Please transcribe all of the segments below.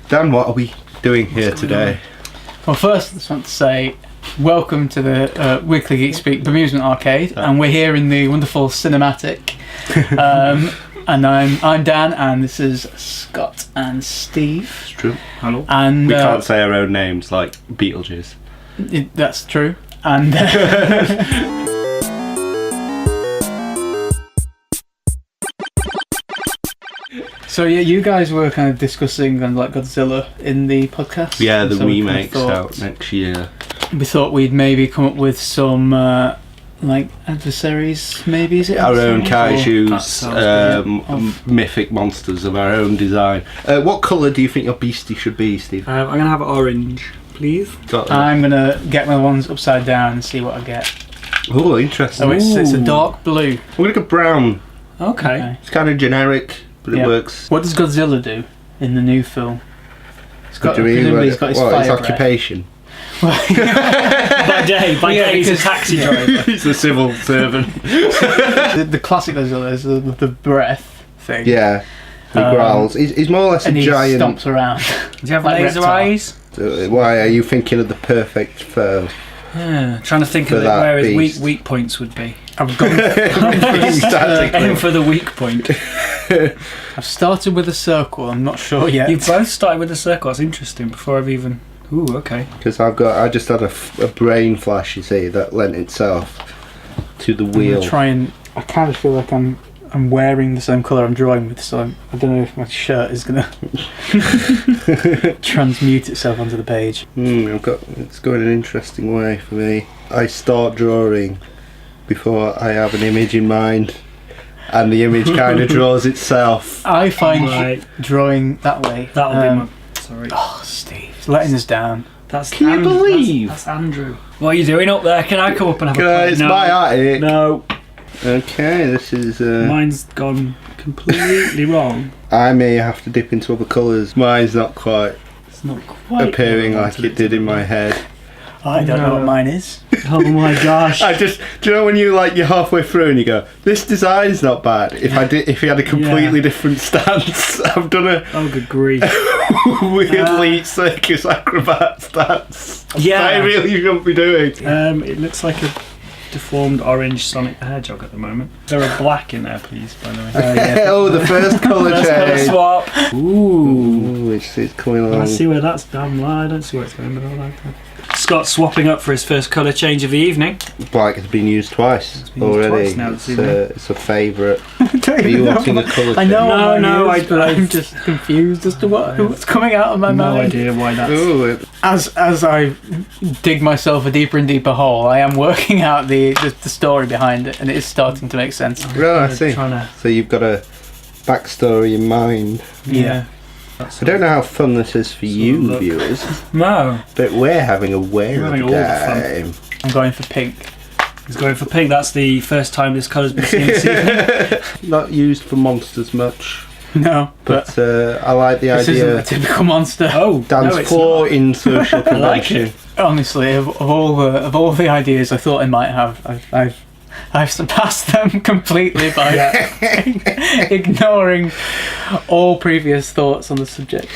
Dan, what are we doing here today? Well, first I just want to say welcome to the Weekly Geek Speak Bemusement Arcade, and we're here in the wonderful cinematic. And I'm Dan, and this is Scott and Steve. It's true. Hello. And we can't say our own names like Beetlejuice. That's true. And so yeah, you guys were kind of discussing like Godzilla in the podcast. Yeah, the so remake's out next year. We thought we'd maybe come up with some like adversaries, maybe is it? Our own Kaiju, kaijus, mythic monsters of our own design. What colour do you think your beastie should be, Steve? I'm going to have orange, please. I'm going to get my ones upside down and see what I get. Oh, interesting. Oh, it's a dark blue. I'm going to go brown. Okay. It's kind of generic, but it works. What does Godzilla do in the new film? He's got his occupation. by day he's a taxi driver. He's a civil servant. the classic Godzilla is the breath thing. Yeah, he growls. He's more or less a giant. And he stomps around. Does he have laser eyes? Why are you thinking of the perfect foe? Yeah, trying to think of where his weak points would be. I've gone aim for the weak point. I've started with a circle. I'm not sure yet. You both started with a circle. That's interesting. Before I've even. Ooh, okay. Because I just had a brain flash, you see, that lent itself to the wheel. I'm gonna try and I kind of feel like I'm wearing the same colour I'm drawing with, so I don't know if my shirt is gonna transmute itself onto the page. It's going an interesting way for me. I start drawing before I have an image in mind, and the image kind of draws itself. I find drawing that way. That'll be my. Sorry. Oh, Steve, letting us down. Can you believe? That's Andrew. What are you doing up there? Can I come up and have a play? It's my art. No. Okay, this is. Mine's gone completely wrong. I may have to dip into other colours. Mine's not quite. It's not quite appearing like it did in my head. I don't know what mine is. Oh my gosh! Do you know when you're halfway through and you go, this design's not bad. If he had a completely different stance, I've done a good grief. weirdly circus acrobat stance. Yeah, I really shouldn't be doing. It looks like a deformed orange Sonic the Hedgehog at the moment. Is there a black in there, please? By the way. The first colour change. Swap. Ooh, it's coming along. I see where that's done. I don't see where it's going, but I like that. Scott's swapping up for his first colour change of the evening. Black has been used twice already. It's a favourite. Are you wanting a colour change? I know. No, I'm just confused as to what's coming out of my mind. No idea why that's. As I dig myself a deeper and deeper hole, I am working out the story behind it, and it is starting to make sense. Oh, I see. So you've got a backstory in mind. Yeah. I don't know how fun this is for you viewers. No. But we're having a whale of a time. I'm going for pink. He's going for pink. That's the first time this colour's been seen this evening. Not used for monsters much. No, but I like the idea. This isn't a typical monster. Dance floor in social convention. Like it. Honestly, of all the ideas I thought I might have, I've surpassed them completely by ignoring all previous thoughts on the subject.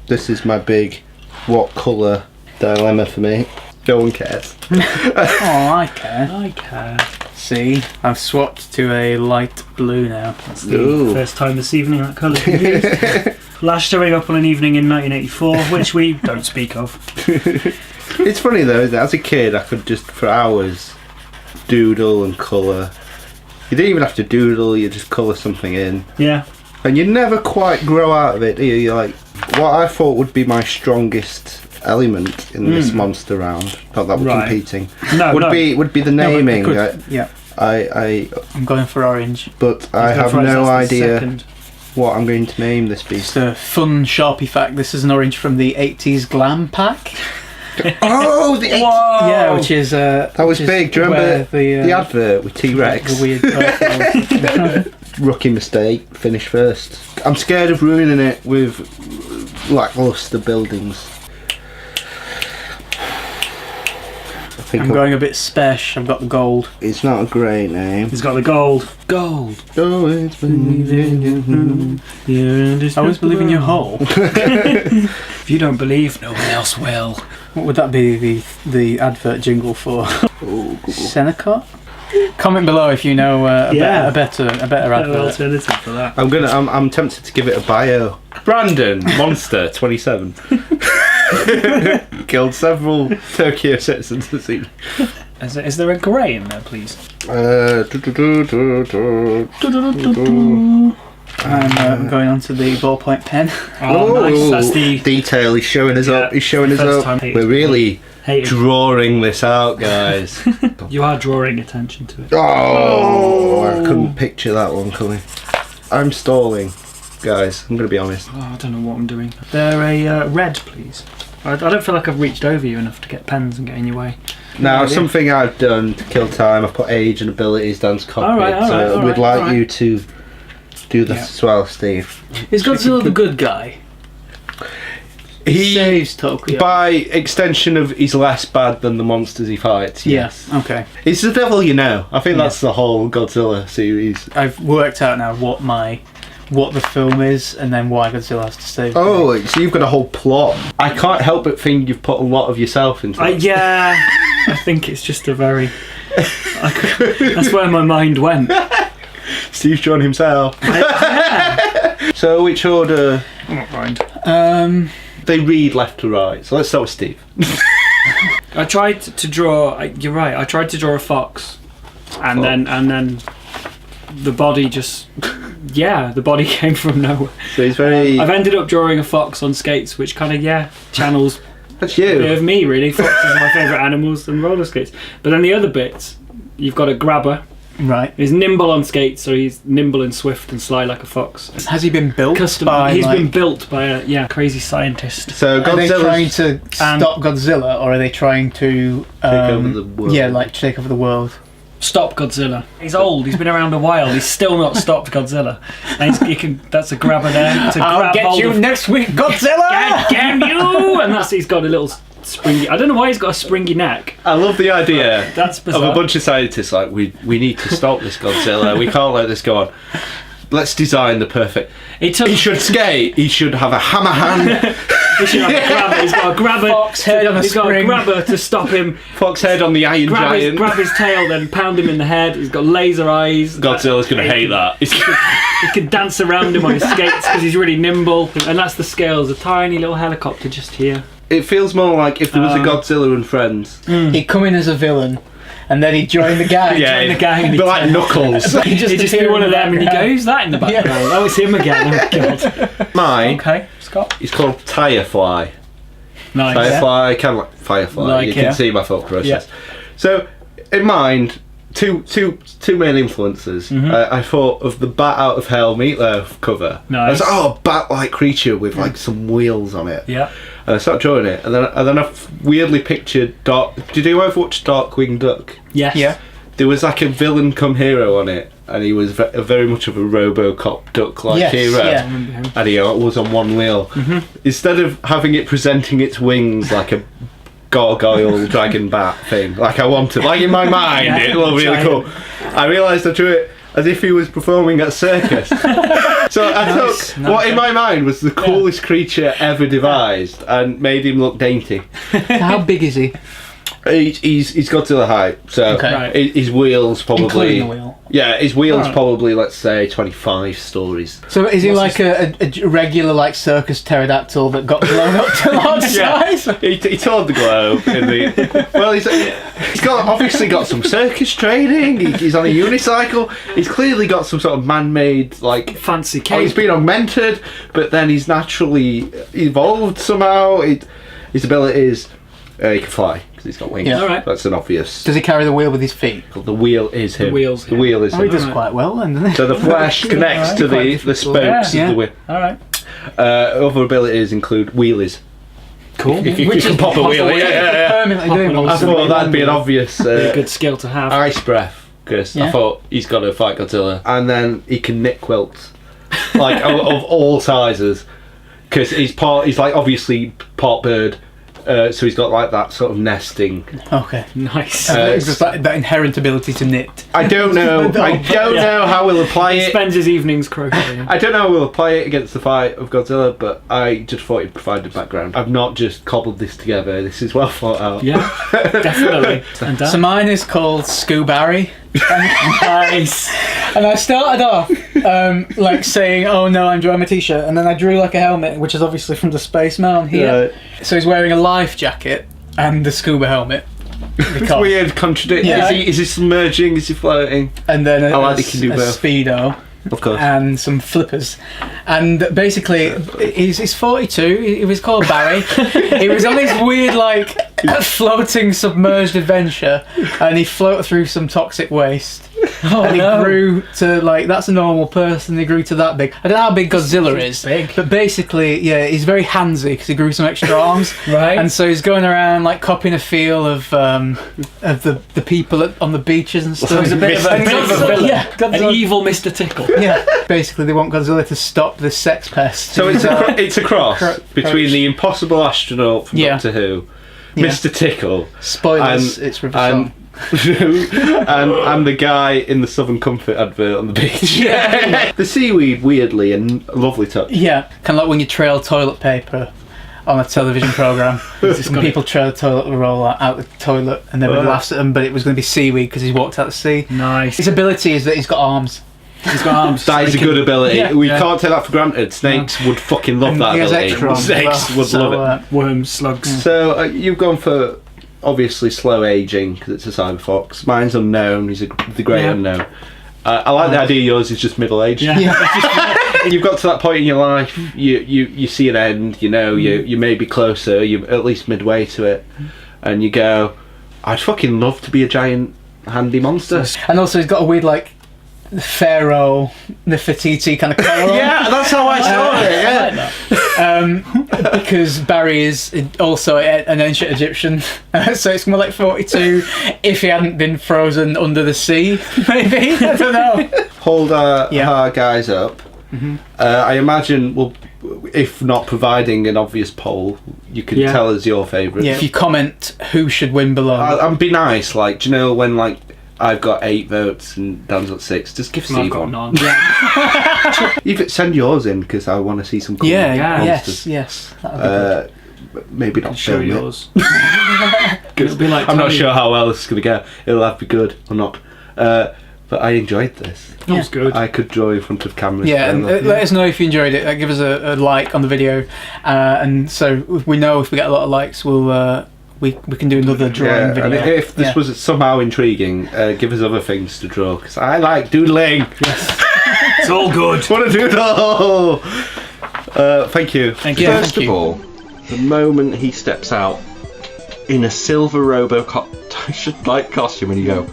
This is my big what colour dilemma for me. No one cares. Oh, I care. I care. See, I've swapped to a light blue now. That's the first time this evening that colour's been used. Last showing up on an evening in 1984, which we don't speak of. It's funny though, that as a kid I could just for hours doodle and colour. You didn't even have to doodle, you just colour something in. Yeah. And you never quite grow out of it, do you? You're like, what I thought would be my strongest element in this monster round, not that we're competing, would be the naming. I'm going for orange. But I have no idea what I'm going to name this beast. Just a fun Sharpie fact, this is an orange from the 80s Glam Pack. Oh, the yeah, which is that was big. Do you remember the advert with T-Rex? The weird rookie mistake. Finish first. I'm scared of ruining it with lackluster buildings. I'm going a bit spesh. I've got the gold. It's not a great name. He's got the gold. Gold. Always believe in you. Always believe in your hole. If you don't believe, no one else will. What would that be? The advert jingle for Senecott? Comment below if you know a better advert. Alternative for that. I'm tempted to give it a bio. Brandon, monster, 27. Killed several Tokyo citizens this evening. Is there a grey in there, please? I'm going on to the ballpoint pen. Oh, nice. That's the detail. He's showing us up. He's showing us up. We're really drawing this out, guys. You are drawing attention to it. Oh, I couldn't picture that one coming. I'm stalling, guys. I'm going to be honest. Oh, I don't know what I'm doing. They're a red, please. I don't feel like I've reached over you enough to get pens and get in your way. Now, something I've done to kill time, I've put age and abilities down to copy. We'd like you to do this as well, Steve. Is Godzilla the good guy? He saves Tokyo. By extension of he's less bad than the monsters he fights. Yes. Yeah, okay. He's the devil, you know. I think that's the whole Godzilla series. I've worked out now what the film is and then why Godzilla has to save. Oh, so you've got a whole plot. I can't help but think you've put a lot of yourself into it. Yeah, I think it's just a very... that's where my mind went. Steve's drawn himself. Yeah. So which order? I'm not mind. They read left to right. So let's start with Steve. I tried to draw. You're right. I tried to draw a fox, and then the body just. Yeah, the body came from nowhere. So he's very. I've ended up drawing a fox on skates, which kind of channels. That's you. A bit of me, really. Foxes are my favourite animals and roller skates. But then the other bits, you've got a grabber. Right. He's nimble on skates, so he's nimble and swift and sly like a fox. Has he been built He's been built by a crazy scientist. So are they trying to stop Godzilla, or are they trying to take over the world? Yeah, like take over the world. Stop Godzilla. He's old. He's been around a while. He's still not stopped Godzilla. And that's a grabber there. I'll get you next week, Godzilla. Damn you! And he's got a little springy. I don't know why he's got a springy neck. I love the idea. That's bizarre. Of a bunch of scientists like we need to stop this Godzilla. We can't let this go on. Let's design the perfect. He should skate. He should have a hammer hand. He should have a grabber. He's got a grabber. Fox head on a He's spring. got a grabber to stop him. Fox head on the Iron Giant. Grab his tail, then pound him in the head. He's got laser eyes. Godzilla's going to hate that. He can dance around him on his skates because he's really nimble. And that's the scale. There's a tiny little helicopter just here. It feels more like if there was a Godzilla and Friends. He'd come in as a villain, and then he'd join the gang. But like Knuckles. He'd just be one of them, and you go, "Who's that in the background?" Yeah. Oh, it's him again. Oh God. Mine. Okay, Scott. He's called Firefly. Nice. Firefly, kind of like Firefly. You can see my thought process. Yeah. So, in mind, two main influences. Mm-hmm. I thought of the Bat Out of Hell Meatloaf cover. Nice. I was like, a bat-like creature with like some wheels on it. Yeah. And I started drawing it, and then I weirdly pictured Did you ever watch Darkwing Duck? Yes. Yeah. There was like a villain come hero on it, and he was very much of a RoboCop duck-like hero. Yeah. And he was on one wheel. Mm-hmm. Instead of having it presenting its wings like a gargoyle dragon bat thing, like I wanted, like in my mind, it looked really cool. I realised I drew it as if he was performing at a circus. So I took what in my mind was the coolest creature ever devised and made him look dainty. How big is he? He's Godzilla height, so his wheels probably. Including the wheel. Yeah, his wheels probably, let's say, 25 stories. So is he like a regular like circus pterodactyl that got blown up to large size? He toured the globe. Well, he's obviously got some circus training. He's on a unicycle. He's clearly got some sort of man-made like fancy cape. He's been augmented, but then he's naturally evolved somehow. His abilities, he can fly. He's got wings. Yeah. Alright. That's an obvious. Does he carry the wheel with his feet? The wheel is him. The wheel is him. He does quite well then, doesn't he? So the flesh connects to the spokes of the wheel. Alright. Other abilities include wheelies. Cool. If you can pop a wheel, permanently doing one. I thought that'd be an obvious a good skill to have. Ice breath, because I thought he's got to fight Godzilla, and then he can knit quilts, like of all sizes, because he's like obviously part bird. So he's got like that sort of nesting. Okay. Nice. It's just that inherent ability to knit. I don't know. I don't know how we'll apply He it. spends his evenings crocheting. I don't know how we'll apply it against the fight of Godzilla, but I just thought it'd provide a background. I've not just cobbled this together. This is well thought out. Yeah, definitely. And So mine is called Scoo Barry. nice. And I started off like saying, "Oh no, I'm drawing my t-shirt," and then I drew like a helmet, which is obviously from the Space Mountain here. Right. So he's wearing a life jacket and the scuba helmet. It's weird, contradicting. Yeah. Is he submerging? Is he floating? And then I like they can do a both. speedo Of course. and some flippers. And basically, he's 42. He was called Barry. He was on this weird like floating submerged adventure, and he floated through some toxic waste. And he grew to like, that's a normal person, he grew to that big. I don't know how big Godzilla is, big. but basically, yeah, he's very handsy because he grew some extra arms. Right. And so he's going around like copying a feel of the people on the beaches and stuff. He's a bit of a villain. Yeah, An Godzilla. evil Mr. Tickle. Yeah, basically they want Godzilla to stop this sex pest. So it's a cross between the impossible astronaut from Yeah. Doctor Who, Yeah. Mr. Tickle, Spoilers, it's River Song. and the guy in the Southern Comfort advert on the beach. Yeah. The seaweed, weirdly, and lovely touch. Yeah, kind of like when you trail toilet paper on a television programme. When people trail toilet roll out the toilet and everyone laughs at him, but it was going to be seaweed because he's walked out the sea. Nice. His ability is that he's got arms. He's got arms. That is a good ability. Yeah. We can't take that for granted. Snakes would fucking love that He has ability. extra arms as Snakes well, would so, love it. Worms, slugs. So you've gone for obviously slow aging because it's a cyber fox. Mine's unknown. He's the great Yeah. unknown. I like the idea. Yours is just middle aged. Yeah. You've got to that point in your life. You see an end. You know you may be closer. You're at least midway to it, and you go, I'd fucking love to be a giant handy monster. And also he's got a weird like Pharaoh Nefertiti kind of collar on. Yeah, that's how I saw it. Yeah. Because Barry is also an ancient Egyptian, so it's more like 42 if he hadn't been frozen under the sea, maybe. I don't know. Hold our guys up. Mm-hmm. I imagine we'll, if not providing an obvious poll, you can Yeah. tell us your favourite. Yeah, if you comment who should win below. And be nice, like, do you know when like I've got 8 votes and Dan's got 6? Just give I've Steve got one. none. Yeah. You could send yours in because I want to see some cool yeah, monsters. yes. That would be good. Maybe not Show film it. yours. It'll be like I'm not Tony. sure how well this is going to go. It'll have to be good or not. But I enjoyed this. That was good. I could draw in front of cameras. Yeah, and forever. let us know if you enjoyed it. Give us a like on the video, and so if we know if we get a lot of likes, we'll we can do another drawing and video. if this was somehow intriguing, give us other things to draw because I like doodling. It's all good. What a doodle! Thank you. Thank you. First Thank of you. all, the moment he steps out in a silver costume, and you go,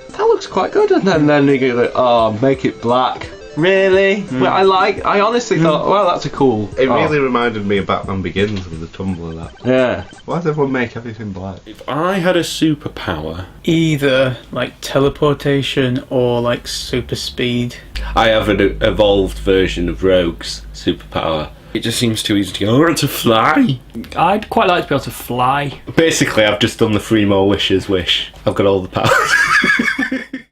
that looks quite good, and then you go, oh, make it black. Really? Well, I honestly thought, well, that's a cool. It really reminded me of Batman Begins with the Tumblr. That. Yeah. Why does everyone make everything black? If I had a superpower, Either like teleportation or like super speed. I have an evolved version of Rogue's superpower. It just seems too easy to go, I want to fly. I'd quite like to be able to fly. Basically, I've just done the 3 more wishes wish. I've got all the powers.